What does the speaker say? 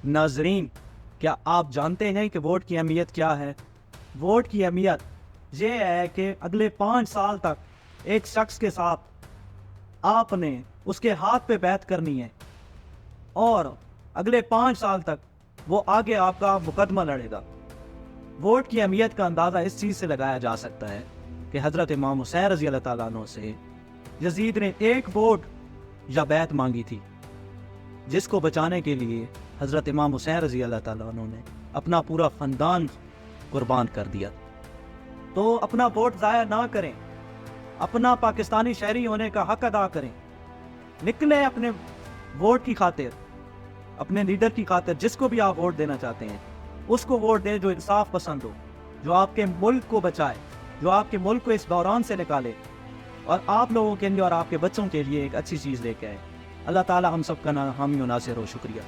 नाजरीन, क्या आप जानते हैं कि वोट की अहमियत क्या है? वोट की अहमियत ये है कि अगले 5 साल तक एक शख्स के साथ आपने उसके हाथ पे बैत करनी है और अगले 5 साल तक वो आगे आपका मुकदमा लड़ेगा। वोट की अहमियत का अंदाज़ा इस चीज़ से लगाया जा सकता है कि हज़रत इमाम हुसैन रज़ी अल्लाह ताला अन्हु से यजीद ने एक वोट या बैत मांगी थी, जिसको बचाने के लिए हज़रत इमाम हुसैन रज़ी अल्लाह ताला अन्हु ने अपना पूरा ख़ानदान कुर्बान कर दिया। तो अपना वोट ज़ाया ना करें, अपना पाकिस्तानी शहरी होने का हक अदा करें। निकले अपने वोट की खातिर, अपने लीडर की खातिर, जिसको भी आप वोट देना चाहते हैं उसको वोट दें जो इंसाफ पसंद हो, जो आपके मुल्क को बचाए, जो आपके मुल्क को इस बहरान से निकाले और आप लोगों के लिए और आपके बच्चों के लिए एक अच्छी चीज़ लेके आए। अल्लाह ताला हम सब का हामी और नासिर हो। शुक्रिया।